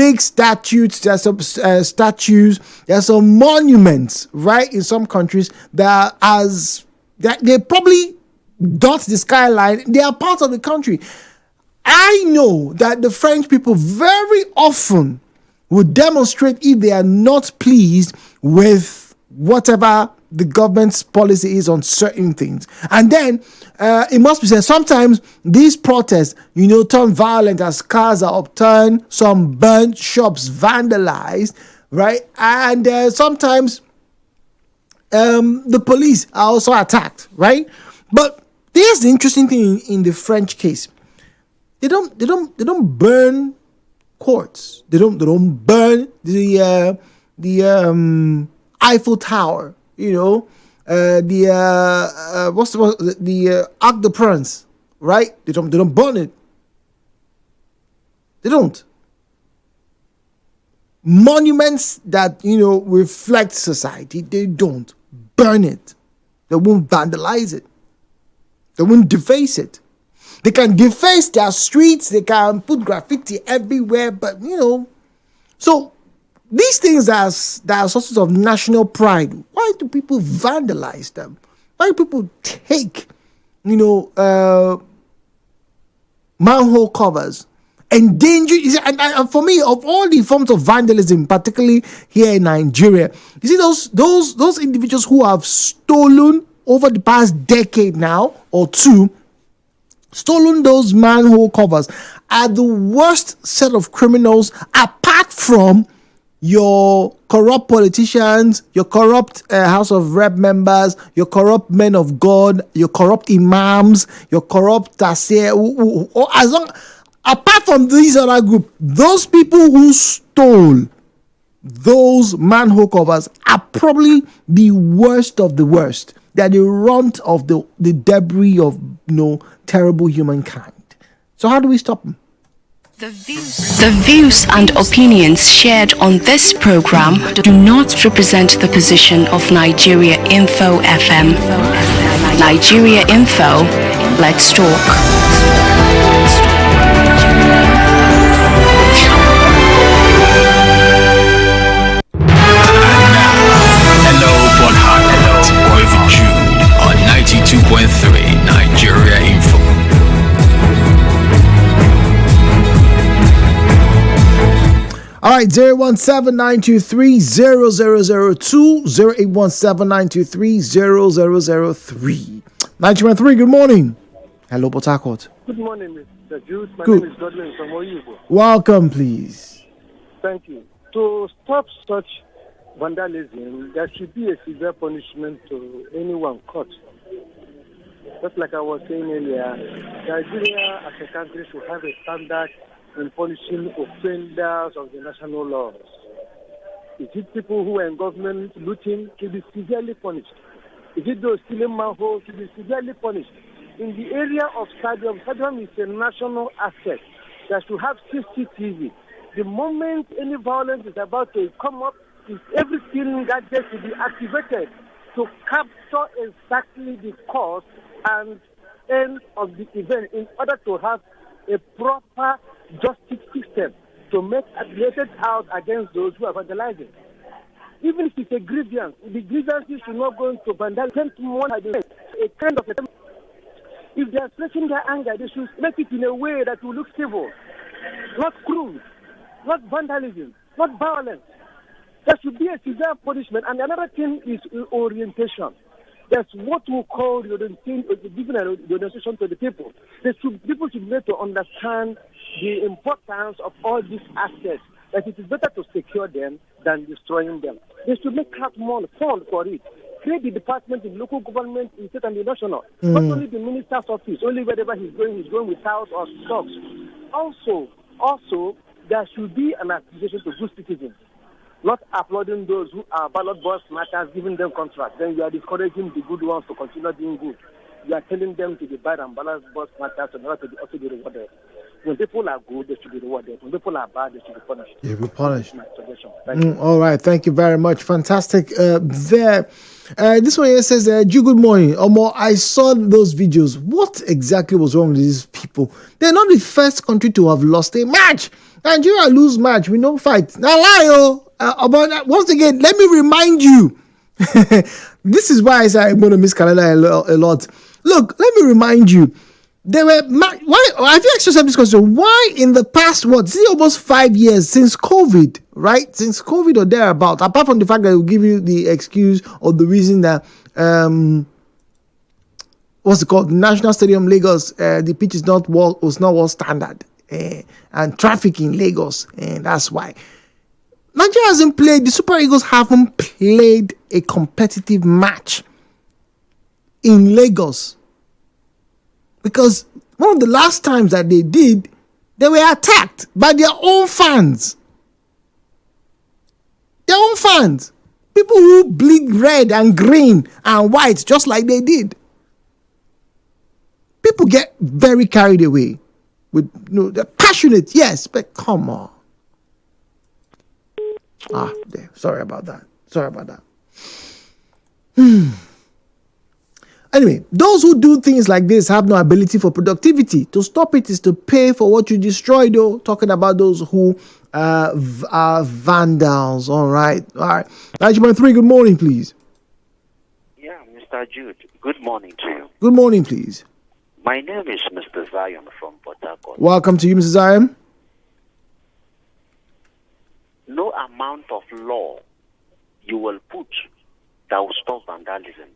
big statues, there's some statues, there's some monuments, right, in some countries that they probably dot the skyline. They are part of the country. I know that the French people very often would demonstrate if they are not pleased with whatever the government's policy is on certain things. And then it must be said, sometimes these protests, turn violent as cars are upturned, some burnt, shops vandalized, right? And sometimes the police are also attacked, right? But here's the interesting thing in the French case. They don't burn courts. They don't burn the Eiffel Tower. The Arc de Prince, right? They don't burn it. They don't. Monuments that reflect society, they don't burn it. They won't vandalize it. They won't deface it. They can deface their streets, they can put graffiti everywhere, but so these things that are sources of national pride, why do people vandalize them? Why do people take, manhole covers, endanger? And for me, of all the forms of vandalism, particularly here in Nigeria, you see those individuals who have stolen over the past decade now or two, stolen those manhole covers are the worst set of criminals, apart from your corrupt politicians, your corrupt House of Rep members, your corrupt men of God, your corrupt imams, your corrupt apart from these other group, those people who stole those manhole covers are probably the worst of the worst. They are the runt of the debris of terrible humankind. So how do we stop them? The views and opinions shared on this program do not represent the position of Nigeria Info FM. Nigeria Info, let's talk. Jude on 92.3 Nigeria Info. All right, 017-923-0002, 0817923-0003. 923, good morning. Hello, Port Harcourt. Good morning, Mr. Jude. My name is Godwin from Oyubo. Welcome, please. Thank you. To stop such vandalism, there should be a severe punishment to anyone caught. Just like I was saying earlier, Nigeria as a country should have a standard in punishing offenders of the national laws. Is it people who are in government looting to be severely punished? Is it those stealing manholes to be severely punished? In the area of stadium is a national asset that should have CCTV. The moment any violence is about to come up, is everything that gets to be activated to capture exactly the cause and end of the event in order to have a proper justice system to make advocated out against those who are vandalizing. Even if it's a grievance, the grievances should not go into vandalism. A kind of if they are expressing their anger, they should make it in a way that will look civil, not crude, not vandalism, not violence. There should be a severe punishment. And another thing is orientation. That's what we call the orientation to the people. People should be able to understand the importance of all these assets, that it is better to secure them than destroying them. They should make out more fund for it. Create the department in local government, in state and the national. Not only the minister's office, only wherever he's going without or stocks. Also, there should be an accusation to good citizens. Not applauding those who are ballot box matters, giving them contracts. Then you are discouraging the good ones to continue doing good. you are telling them to be bad and balanced boss matters and not to be also be rewarded. When people are good, they should be rewarded. When people are bad, they should be punished. Yeah, be punished. That's my suggestion. Thank you. All right, thank you very much. Fantastic. There. This one here says, Jude, good morning. Omo, I saw those videos. What exactly was wrong with these people? They're not the first country to have lost a match. Nigeria lose match, we don't fight. Now lie, about that. Once again, let me remind you. This is why I say I'm going to miss Canada a lot. Look, let me remind you. There were why have you asked yourself this question? Why in the past almost 5 years since COVID, right? Since COVID or thereabout, apart from the fact that it will give you the excuse or the reason that what's it called? National Stadium Lagos, the pitch is not world standard, and traffic in Lagos, and that's why Nigeria hasn't played. The Super Eagles haven't played a competitive match in Lagos. Because one of the last times that they did, they were attacked by their own fans. Their own fans. People who bleed red and green and white just like they did. People get very carried away. They're passionate, yes, but come on. Sorry about that. Anyway, those who do things like this have no ability for productivity. To stop it is to pay for what you destroy, though. Talking about those who are vandals. All right. 3, good morning, please. Yeah, Mr. Jude, good morning to you. Good morning, please. My name is Mr. Zion from Port Harcourt. Welcome to you, Mr. Zion. No amount of law you will put that will stop vandalism.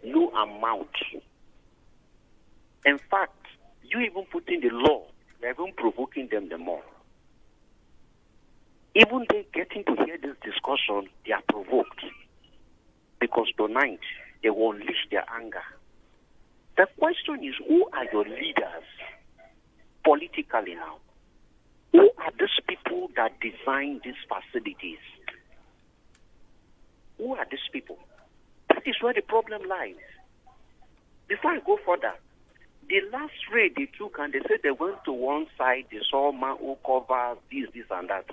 No amount. In fact, you even put in the law, you're even provoking them the more. Even they getting to hear this discussion, they are provoked. Because tonight, they will unleash their anger. The question is, who are your leaders politically now? Who are these people that design these facilities? Who are these people? That is where the problem lies. Before I go further, the last raid they took and they said they went to one side, they saw man who covers this and that.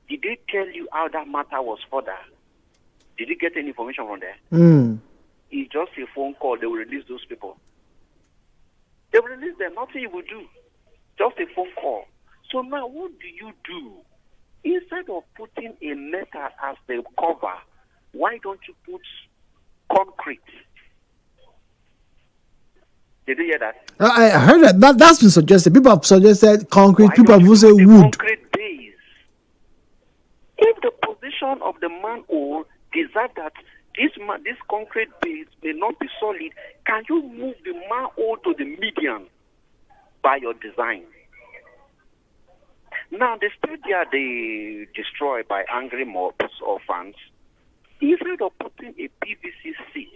Did they tell you how that matter was further? Did you get any information from there? It's just a phone call, they will release those people. They will release them, nothing you will do. Just a phone call. So now what do you do? Instead of putting a metal as the cover, why don't you put concrete? Did you hear that? I heard that. That's been suggested. People have suggested concrete. Why people have don't said you put wood. Concrete base. If the position of the manhole deserves that this concrete base may not be solid, can you move the manhole to the median by your design? Now, the stadia they destroy by angry mobs or fans, instead of putting a PVC seat,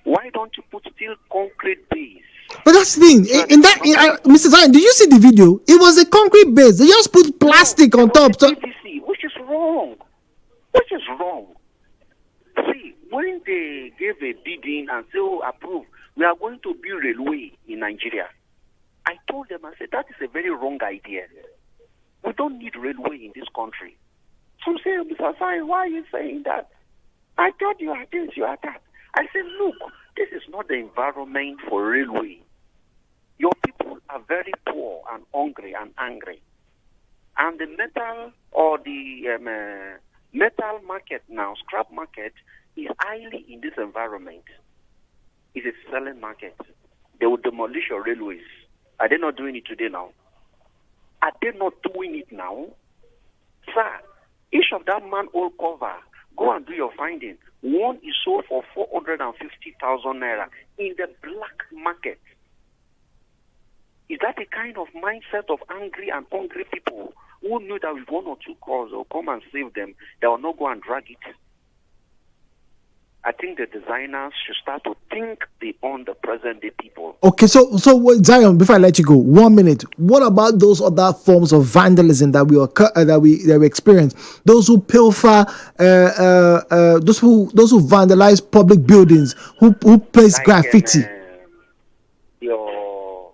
why don't you put steel concrete base? But that's the thing. Mr. Zion, did you see the video? It was a concrete base. They just put plastic on top. So PVC, which is wrong. Which is wrong. See, when they gave a bidding and say, approve, we are going to build railway in Nigeria. I told them, I said, that is a very wrong idea. We don't need railway in this country. Some say, Mr. Zion, why are you saying that? I thought you are this, you are that. I said, look, this is not the environment for railway. Your people are very poor and hungry and angry. And the metal or the metal market now, scrap market, is highly in this environment. It's a selling market. They will demolish your railways. Are they not doing it today now? Are they not doing it now? Sir, each of that manhole cover, go and do your finding. One is sold for 450,000 naira in the black market. Is that the kind of mindset of angry and hungry people who knew that with one or two calls will come and save them, they will not go and drag it? I think the designers should start to think beyond the present day people. Okay, so Zion, before I let you go, 1 minute. What about those other forms of vandalism that we experience? Those who pilfer, those who vandalize public buildings, who place Like graffiti. Your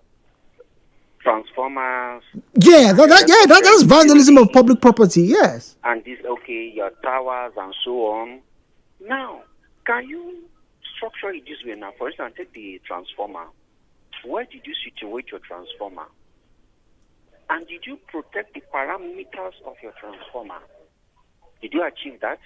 transformers. That's vandalism of public property. Yes. And this, your towers and so on. Now, can you structure it this way now? For instance, take the transformer. Where did you situate your transformer? And did you protect the parameters of your transformer? Did you achieve that?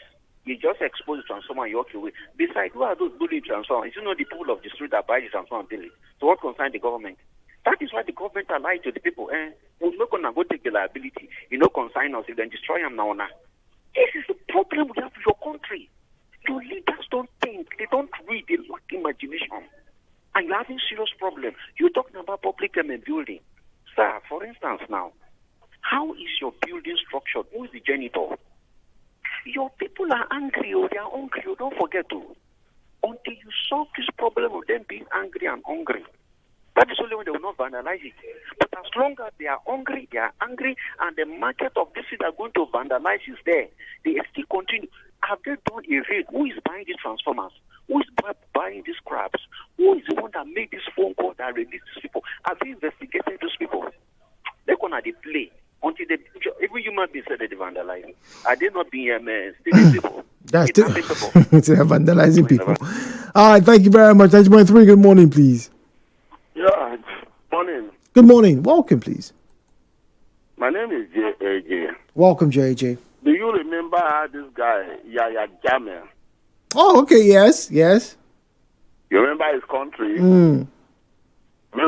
You just expose the transformer and you walk away. Besides, who are those bullying transformers? You know the people of the street that buy the transformer daily. So what concerns the government? That is why the government are lying to the people. We're not going to go take the liability. You know, consign us, you then destroy them now. This is the problem we have with your country. Your leaders don't think, they don't read, they lack imagination. And you're having serious problems. You're talking about public building. Sir, for instance now, how is your building structured? Who is the janitor? Your people are angry or they are hungry. Don't forget to. Until you solve this problem of them being angry and hungry, that is only when they will not vandalize it. But as long as they are hungry, they are angry, and the market of this is are going to vandalize is there, they still continue. Have they done a raid? Who is buying these transformers? Who is buying these crabs? Who is the one that made this phone call that released these people? Have they investigated those people? They're going to play until every human being said that they vandalize. Are they not being stealing people? That's still vandalizing people. All right, thank you very much. 90.3, good morning, please. Yeah, morning. Good morning. Welcome, please. My name is JJ. Welcome, JJ. Do you remember how this guy, Yaya Jammeh? Oh, okay, yes. You remember his country? Remember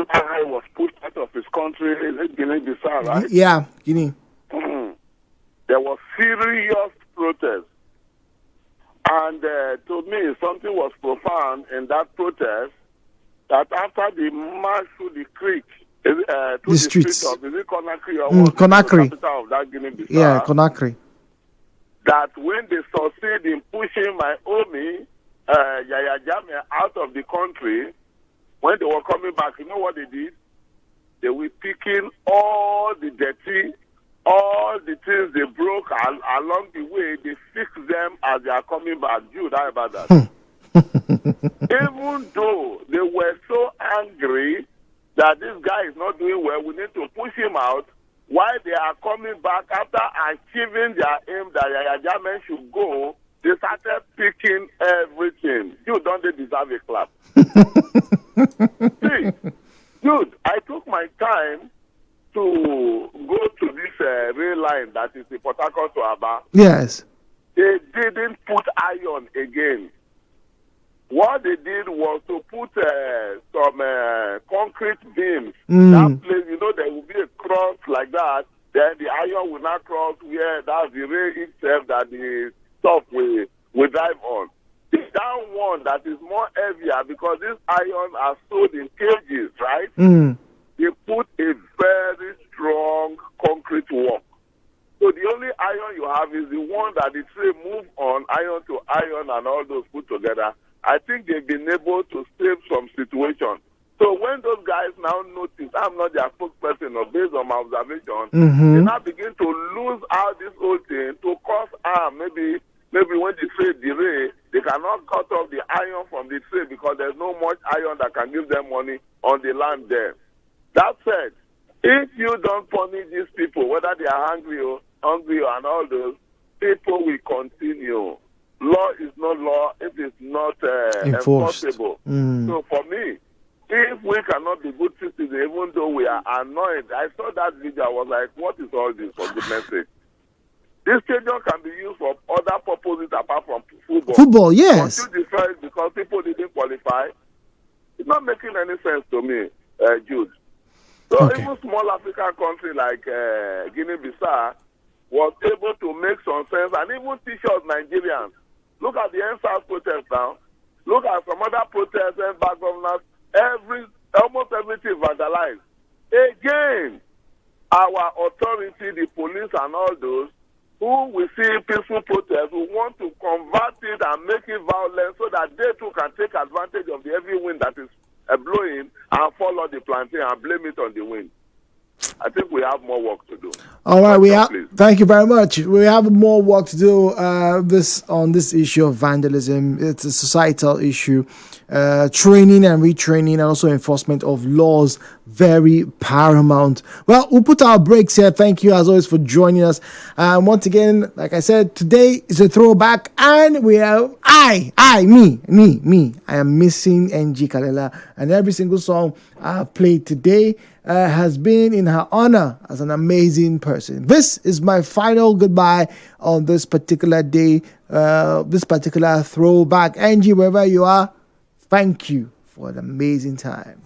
how he was put out of his country in Guinea-Bissau, right? Yeah, Guinea. There was serious protest. And to me, something was profound in that protest, that after the march through the creek, to the streets of, is it Conakry or what? Conakry. The capital of that Guinea-Bissau. Yeah, Conakry. That when they succeed in pushing my homie, Yaya Jammeh, out of the country, when they were coming back, you know what they did? They were picking all the dirty, all the things they broke along the way, they fixed them as they are coming back. Jude, how about that? Even though they were so angry that this guy is not doing well, we need to push him out. While they are coming back after achieving their aim that Yaya Jammeh should go, they started picking everything. You don't they deserve a clap? See, dude, I took my time to go to this rail line that is in Port Harcourt to Aba. Yes. They didn't put iron again. What they did was to put some concrete beams. That place, you know, there will be a cross like that. Then the iron will not cross where that's the rail itself that the stuff will drive on. The down one that is more heavier because this iron are sold in cages, right? They put a very strong concrete work. So the only iron you have is the one that the train move on, iron to iron and all those put together. I think they've been able to save some situations. So when those guys now notice, I'm not their spokesperson, or based on my observation, they now begin to lose out this whole thing to cause harm. Maybe when the train derail, they cannot cut off the iron from the train because there's no much iron that can give them money on the land there. That said, if you don't punish these people, whether they are hungry or and all those, people will continue. Law is not law if it's not enforceable. So for me, if we cannot be good citizens, even though we are annoyed, I saw that video, I was like, what is all this, for goodness sake? This stadium can be used for other purposes apart from football. Football, yes. Until destroy it because people didn't qualify. It's not making any sense to me, Jude. So even small African country like Guinea-Bissau was able to make some sense and even teach us Nigerians. Look at the NSAS protest now. Look at some other protests and back governors. Almost everything vandalized. Again, our authority, the police and all those, who we see peaceful protest who want to convert it and make it violent so that they too can take advantage of the heavy wind that is blowing and follow the plantain and blame it on the wind. I think we have more work to do. All right, Please. thank you very much. We have more work to do on this issue of vandalism. It's a societal issue. Training and retraining and also enforcement of laws, very paramount. Well, we'll put our breaks here. Thank you as always for joining us. Once again, like I said, today is a throwback, and we have me. I am missing NG Kalela, and every single song I've played today has been in her honor as an amazing person. This is my final goodbye on this particular day, this particular throwback. NG, wherever you are, thank you for an amazing time.